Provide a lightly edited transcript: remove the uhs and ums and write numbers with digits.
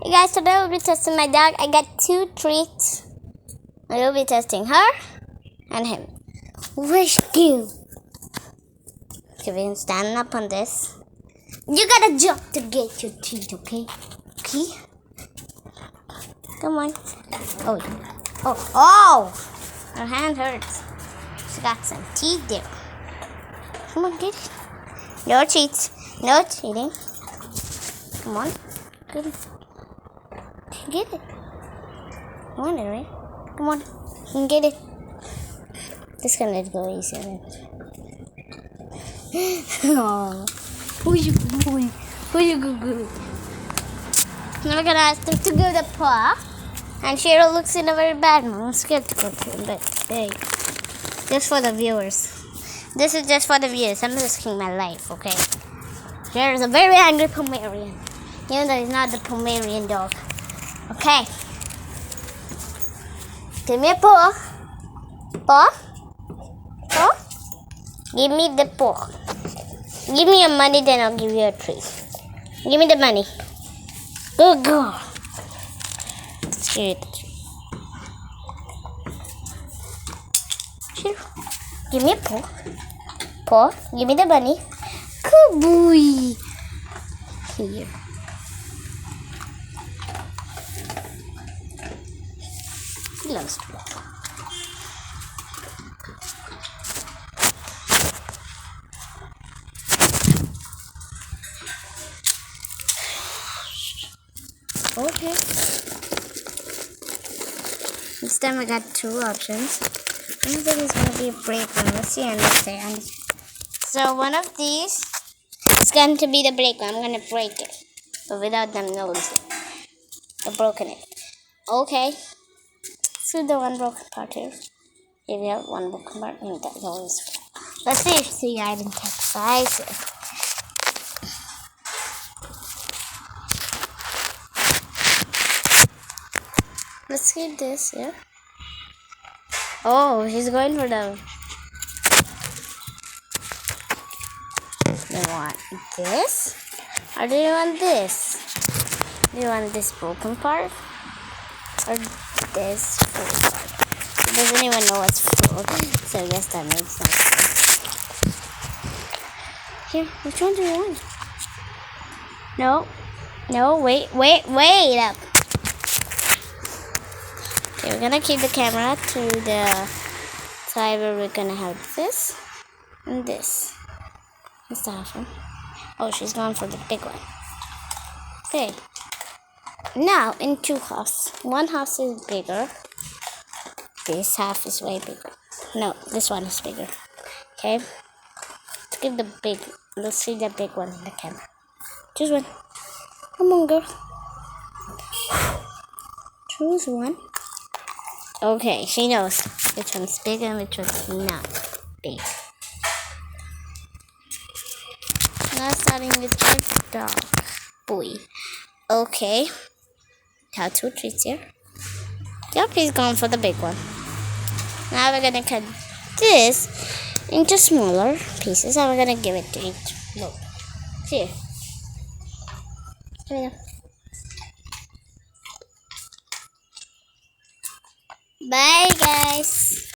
Hey guys, today we'll be testing my dog. I got 2 treats. I will be testing her and him. Rescue. Okay, we can stand up on this. You gotta jump to get your treat, okay? Okay? Come on. Oh! Her hand hurts. She got some teeth there. Come on, get it. No treats. No cheating. Come on. Good. Get it. Come on, right? Come on. You can get it. Just gonna let go easy. Oh. Who's your good boy? Who's your good girl? Now we're gonna ask them to go to paw. And Cheryl looks in a very bad mood. I'm scared to go to him, but hey. Just for the viewers. This is just for the viewers. I'm risking my life, okay? Cheryl's a very angry Pomeranian. Even though he's not the Pomeranian dog. Okay. Give me a paw. Paw? Paw? Give me the paw. Give me your money, then I'll give you a treat. Give me the money. Good girl. Let's give you the treat. Sure. Give me a paw. Paw. Give me the money. Good boy. Here. He loves to walk. Okay. This time I got 2 options. I think it's going to be a break one. Let's see, understand. So one of these is going to be the break one. I'm going to break it. But without them noticing. I've broken it. Okay. So the one broken part here. Here we have one broken part. And that's always full. Let's see if the item capsizes. Let's get this, yeah. Oh, he's going for the... Do you want this? Or do you want this? Do you want this broken part? Or this full part? He doesn't even know what's full. So I guess that makes no sense. Here, which one do you want? No. No, wait up. Okay, we're gonna keep the camera to the side where we're gonna have this and this. What's the half one? Oh, she's going for the big one. Okay. Now in 2 halves. One half is bigger. This half is way bigger. No, this one is bigger. Okay. Let's see the big one in the camera. Choose one. Come on, girl. Choose one. Okay, she knows which one's big and which one's not big. Now starting with the dog boy. Okay. Have 2 treats here. Yep, he's going for the big one. Now we're gonna cut this into smaller pieces and we're gonna give it to each. Look. Here. Here we go. Bye guys.